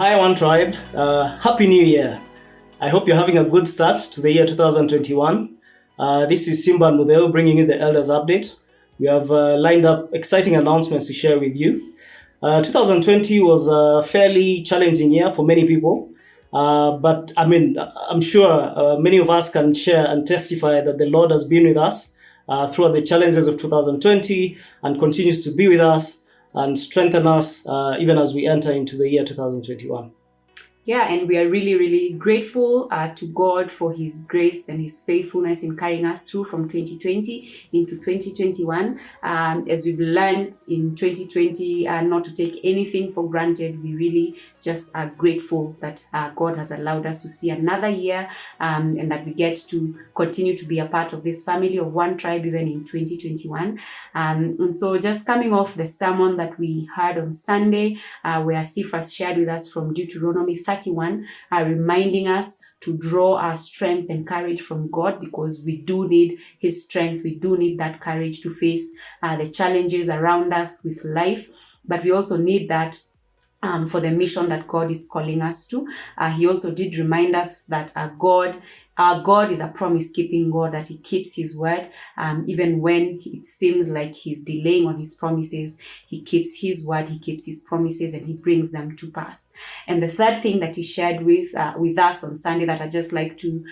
Hi OneTribe, Happy New Year. I hope you're having a good start to the year 2021. This is Simba and Mutheu bringing you the Elders Update. We have lined up exciting announcements to share with you. 2020 was a fairly challenging year for many people, but I'm sure many of us can share and testify that the Lord has been with us throughout the challenges of 2020 and continues to be with us and strengthen us even as we enter into the year 2021. Yeah, and we are really, really grateful to God for His grace and His faithfulness in carrying us through from 2020 into 2021. As we've learned in 2020 not to take anything for granted, we really just are grateful that God has allowed us to see another year and that we get to continue to be a part of this family of OneTribe even in 2021. And so just coming off the sermon that we heard on Sunday, where Cephas shared with us from Deuteronomy 31, reminding us to draw our strength and courage from God, because we do need His strength. We do need that courage to face the challenges around us with life, but we also need that for the mission that God is calling us to. He also did remind us that our God is a promise-keeping God, that He keeps His word. Even when it seems like He's delaying on His promises, He keeps His word, He keeps His promises, and He brings them to pass. And the third thing that He shared with us on Sunday that I'd just like to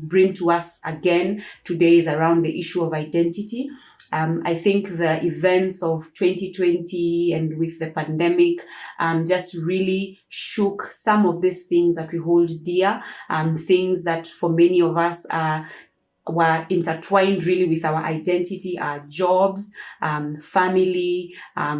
bring to us again today is around the issue of identity. I think the events of 2020 and with the pandemic just really shook some of these things that we hold dear, things that for many of us were intertwined really with our identity, our jobs, family,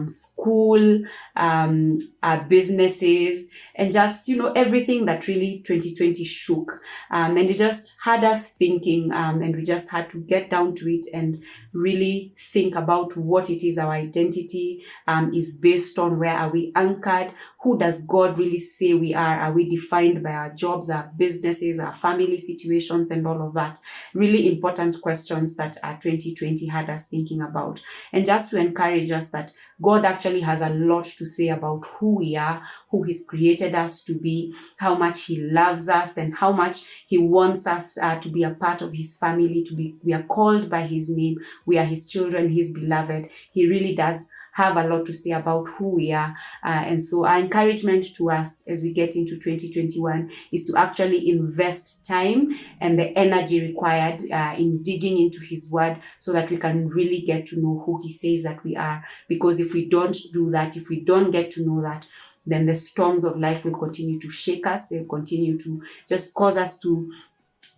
school, our businesses, and just, everything that really 2020 shook. And it just had us thinking, and we just had to get down to it and really think about what it is our identity is based on. Where are we anchored? Who does God really say we are? Are we defined by our jobs, our businesses, our family situations, and all of that? Really important questions that 2020 had us thinking about. And just to encourage us that God actually has a lot to say about who we are, who He's created us to be, how much He loves us, and how much He wants us to be a part of His family, we are called by His name, we are His children, His beloved. He really does have a lot to say about who we are. And so our encouragement to us as we get into 2021 is to actually invest time and the energy required in digging into His word, so that we can really get to know who He says that we are. Because if we don't do that, if we don't get to know that, then the storms of life will continue to shake us. They'll continue to just cause us to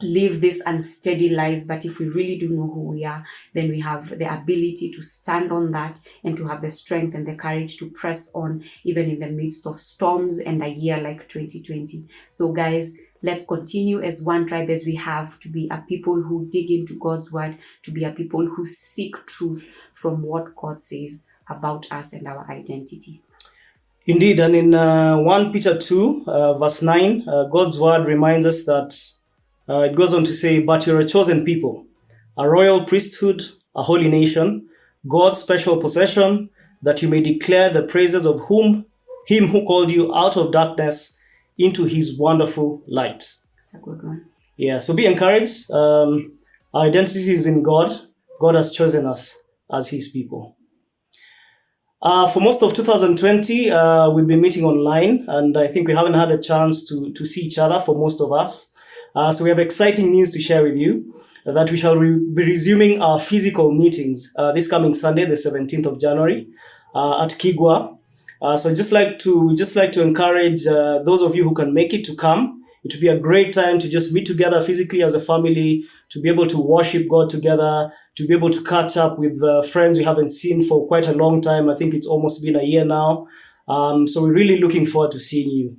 live these unsteady lives. But if we really do know who we are, then we have the ability to stand on that and to have the strength and the courage to press on, even in the midst of storms and a year like 2020. So guys, let's continue as OneTribe, as we have, to be a people who dig into God's word, to be a people who seek truth from what God says about us and our identity. Indeed, and in 1 Peter 2, verse 9, God's word reminds us that it goes on to say, "But you're a chosen people, a royal priesthood, a holy nation, God's special possession, that you may declare the praises of Him who called you out of darkness into His wonderful light." That's a good one. Yeah, so be encouraged. Our identity is in God. God has chosen us as His people. For most of 2020, we've been meeting online, and I think we haven't had a chance to see each other for most of us. So we have exciting news to share with you, that we shall be resuming our physical meetings this coming Sunday, the 17th of January, at Kigwa. So just like to encourage those of you who can make it to come. It will be a great time to just meet together physically as a family, to be able to worship God together, to be able to catch up with friends we haven't seen for quite a long time. I think it's almost been a year now. So we're really looking forward to seeing you.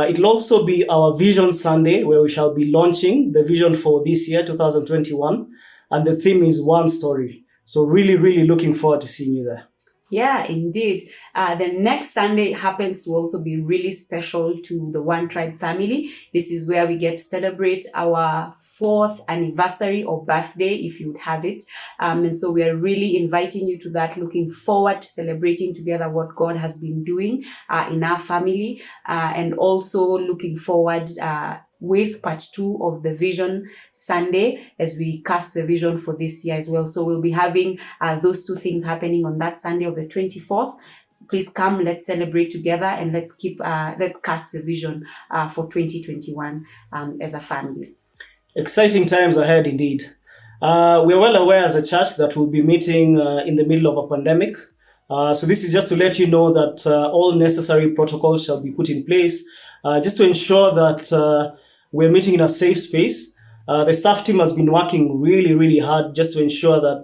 It'll also be our Vision Sunday, where we shall be launching the vision for this year, 2021. And the theme is One Story. So really, really looking forward to seeing you there. Yeah, indeed. The next Sunday happens to also be really special to the OneTribe family. This is where we get to celebrate our 4th anniversary or birthday, if you would have it. And so we are really inviting you to that, looking forward to celebrating together what God has been doing in our family, and also looking forward with part 2 of the Vision Sunday as we cast the vision for this year as well. So we'll be having those 2 things happening on that Sunday of the 24th. Please come, let's celebrate together, and let's cast the vision for 2021 as a family. Exciting times ahead indeed. We're well aware as a church that we'll be meeting in the middle of a pandemic. So this is just to let you know that all necessary protocols shall be put in place just to ensure that we're meeting in a safe space. The staff team has been working really, really hard just to ensure that,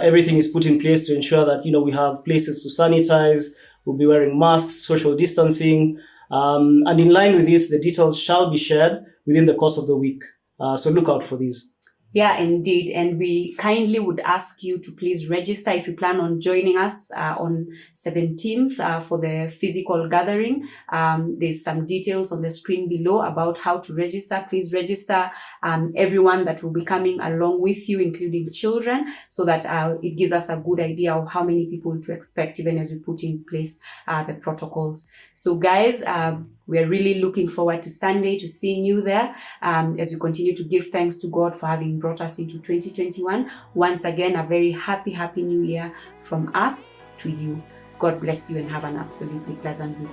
everything is put in place to ensure that, we have places to sanitize, we'll be wearing masks, social distancing. And in line with this, the details shall be shared within the course of the week. So look out for these. Yeah, indeed. And we kindly would ask you to please register if you plan on joining us on 17th for the physical gathering. There's some details on the screen below about how to register. Please register everyone that will be coming along with you, including children, so that it gives us a good idea of how many people to expect, even as we put in place the protocols. So guys, we're really looking forward to Sunday, to seeing you there, as we continue to give thanks to God for having brought us into 2021. Once again, a very happy new year from us to you. God bless you and have an absolutely pleasant week.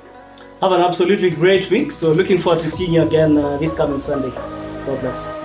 Have an absolutely great week. So looking forward to seeing you again this coming Sunday. God bless.